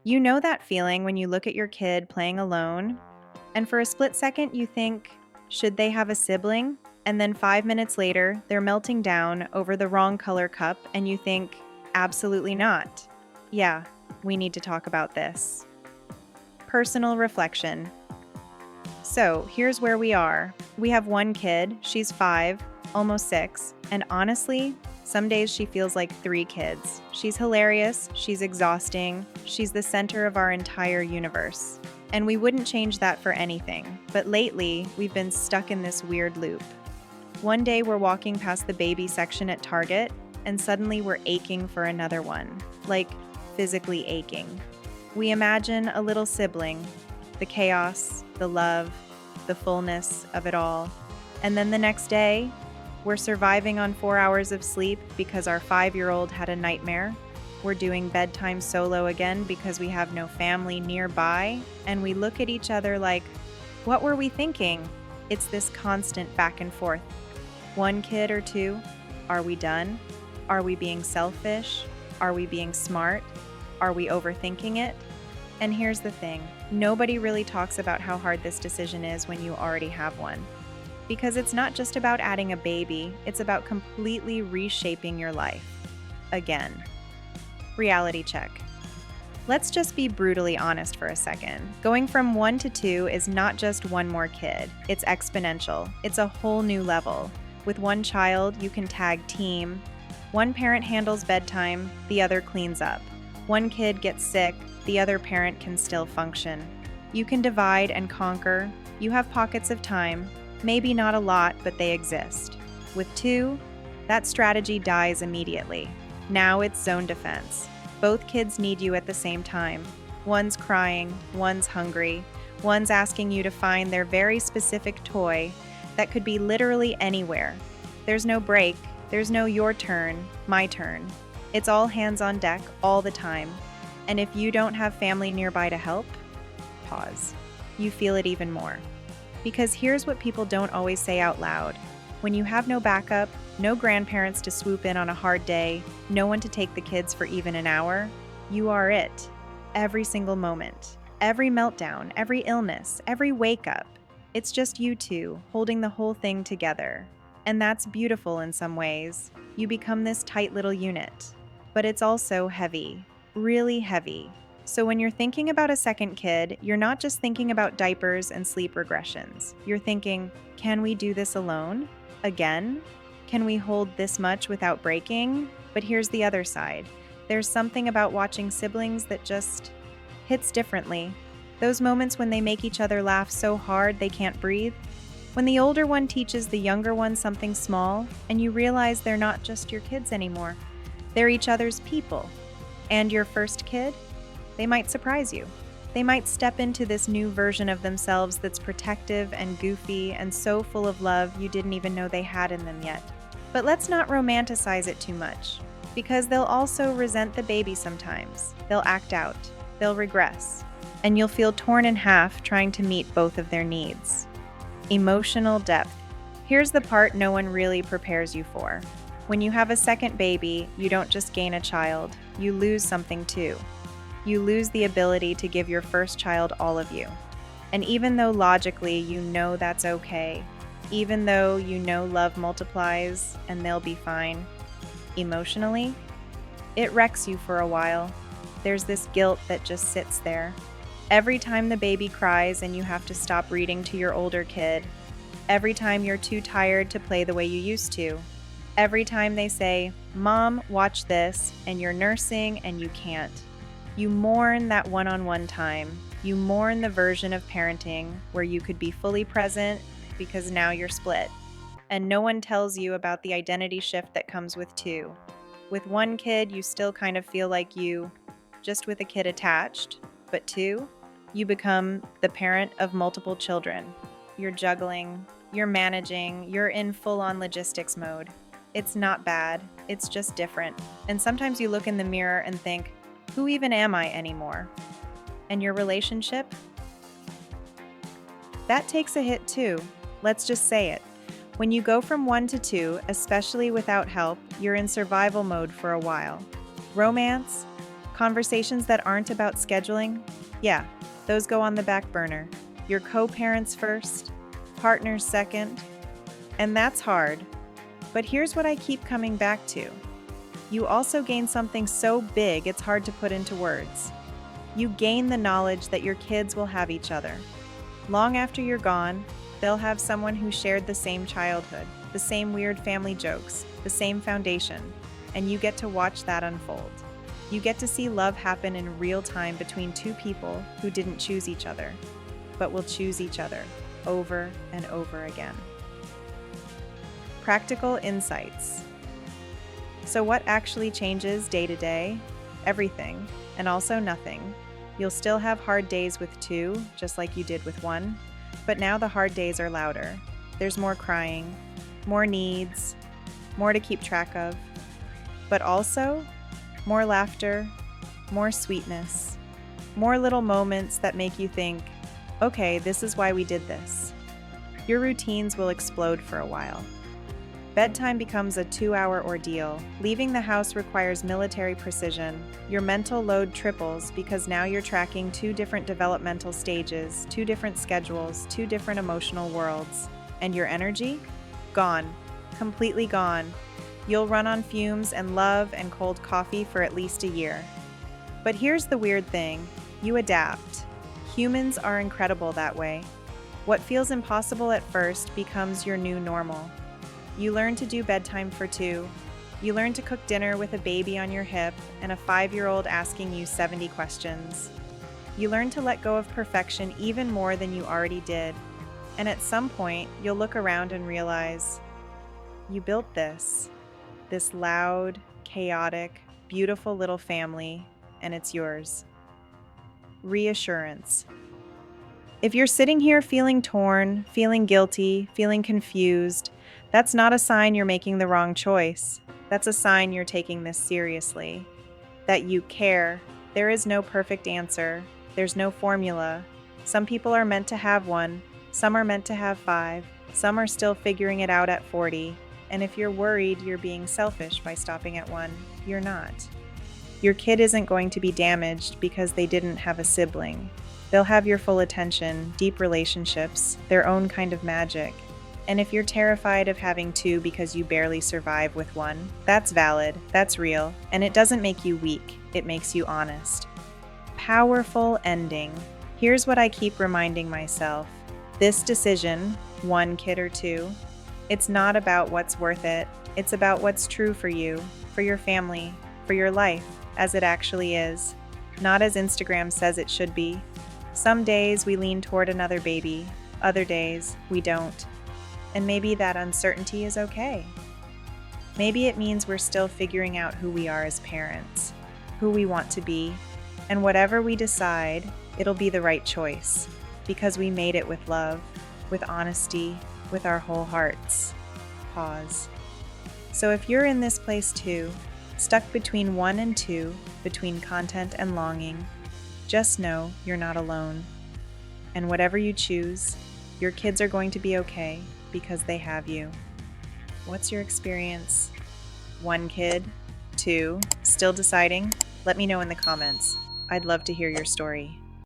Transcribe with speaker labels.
Speaker 1: You know that feeling when you look at your kid playing alone, and for a split second you think, should they have a sibling? And then 5 minutes later, they're melting down over the wrong color cup, and you think, absolutely not. Yeah, we need to talk about this. Personal reflection. So, here's where we are. We have one kid, she's 5, almost 6, and honestly, some days she feels like 3 kids. She's hilarious, she's exhausting, she's the center of our entire universe. And we wouldn't change that for anything, but lately, we've been stuck in this weird loop. One day we're walking past the baby section at Target, and suddenly we're aching for another one, like physically aching. We imagine a little sibling, the chaos, the love, the fullness of it all. And then the next day, we're surviving on 4 hours of sleep because our 5-year-old had a nightmare. We're doing bedtime solo again because we have no family nearby, and we look at each other like, what were we thinking? It's this constant back and forth. 1 kid or 2? Are we done? Are we being selfish? Are we being smart? Are we overthinking it? And here's the thing, nobody really talks about how hard this decision is when you already have one. Because it's not just about adding a baby, it's about completely reshaping your life. Again. Reality check. Let's just be brutally honest for a second. Going from 1 to 2 is not just one more kid, it's exponential. It's a whole new level. With 1 child, you can tag team. 1 parent handles bedtime, the other cleans up. 1 kid gets sick, the other parent can still function. You can divide and conquer. You have pockets of time. Maybe not a lot, but they exist. With 2, that strategy dies immediately. Now it's zone defense. Both kids need you at the same time. One's crying, one's hungry, one's asking you to find their very specific toy that could be literally anywhere. There's no break, there's no your turn, my turn. It's all hands on deck all the time. And if you don't have family nearby to help, pause. You feel it even more. Because here's what people don't always say out loud. When you have no backup, no grandparents to swoop in on a hard day, no one to take the kids for even an hour, you are it. Every single moment, every meltdown, every illness, every wake up. It's just you two holding the whole thing together. And that's beautiful in some ways. You become this tight little unit. But it's also heavy, really heavy. So when you're thinking about a second kid, you're not just thinking about diapers and sleep regressions. You're thinking, can we do this alone? Again? Can we hold this much without breaking? But here's the other side. There's something about watching siblings that just hits differently. Those moments when they make each other laugh so hard they can't breathe. When the older one teaches the younger one something small, and you realize they're not just your kids anymore. They're each other's people. And your first kid? They might surprise you. They might step into this new version of themselves that's protective and goofy and so full of love you didn't even know they had in them yet. But let's not romanticize it too much, because they'll also resent the baby sometimes. They'll act out. They'll regress. And you'll feel torn in half trying to meet both of their needs. Emotional depth. Here's the part no one really prepares you for. When you have a second baby, you don't just gain a child, you lose something too. You lose the ability to give your first child all of you. And even though logically you know that's okay, even though you know love multiplies and they'll be fine, emotionally, it wrecks you for a while. There's this guilt that just sits there. Every time the baby cries and you have to stop reading to your older kid, every time you're too tired to play the way you used to, every time they say, "Mom, watch this," and you're nursing and you can't. You mourn that one-on-one time. You mourn the version of parenting where you could be fully present because now you're split. And no one tells you about the identity shift that comes with 2. With 1 kid, you still kind of feel like you, just with a kid attached. But 2, you become the parent of multiple children. You're juggling, you're managing, you're in full-on logistics mode. It's not bad, it's just different. And sometimes you look in the mirror and think, who even am I anymore? And your relationship? That takes a hit too. Let's just say it. When you go from 1 to 2, especially without help, you're in survival mode for a while. Romance? Conversations that aren't about scheduling, yeah, those go on the back burner. Your co-parents first, partners second, and that's hard. But here's what I keep coming back to. You also gain something so big it's hard to put into words. You gain the knowledge that your kids will have each other. Long after you're gone, they'll have someone who shared the same childhood, the same weird family jokes, the same foundation, and you get to watch that unfold. You get to see love happen in real time between two people who didn't choose each other, but will choose each other over and over again. Practical insights. So what actually changes day to day? Everything, and also nothing. You'll still have hard days with two, just like you did with one, but now the hard days are louder. There's more crying, more needs, more to keep track of, but also more laughter, more sweetness, more little moments that make you think, okay, this is why we did this. Your routines will explode for a while. Bedtime becomes a 2-hour ordeal. Leaving the house requires military precision. Your mental load triples because now you're tracking 2 different developmental stages, 2 different schedules, 2 different emotional worlds. And your energy? Gone. Completely gone. You'll run on fumes and love and cold coffee for at least a year. But here's the weird thing. You adapt. Humans are incredible that way. What feels impossible at first becomes your new normal. You learn to do bedtime for 2. You learn to cook dinner with a baby on your hip and a 5-year-old asking you 70 questions. You learn to let go of perfection even more than you already did. And at some point, you'll look around and realize, you built this loud, chaotic, beautiful little family, and it's yours. Reassurance. If you're sitting here feeling torn, feeling guilty, feeling confused, that's not a sign you're making the wrong choice. That's a sign you're taking this seriously. That you care. There is no perfect answer. There's no formula. Some people are meant to have 1. Some are meant to have 5. Some are still figuring it out at 40. And if you're worried you're being selfish by stopping at 1, you're not. Your kid isn't going to be damaged because they didn't have a sibling. They'll have your full attention, deep relationships, their own kind of magic. And if you're terrified of having 2 because you barely survive with 1, that's valid, that's real, and it doesn't make you weak, it makes you honest. Powerful ending. Here's what I keep reminding myself. This decision, 1 kid or 2, it's not about what's worth it, it's about what's true for you, for your family, for your life, as it actually is, not as Instagram says it should be. Some days we lean toward another baby, other days we don't. And maybe that uncertainty is okay. Maybe it means we're still figuring out who we are as parents, who we want to be, and whatever we decide, it'll be the right choice, because we made it with love, with honesty, with our whole hearts. Pause. So if you're in this place too, stuck between 1 and 2, between content and longing, just know you're not alone. And whatever you choose, your kids are going to be okay because they have you. What's your experience? 1 kid? 2? Still deciding? Let me know in the comments. I'd love to hear your story.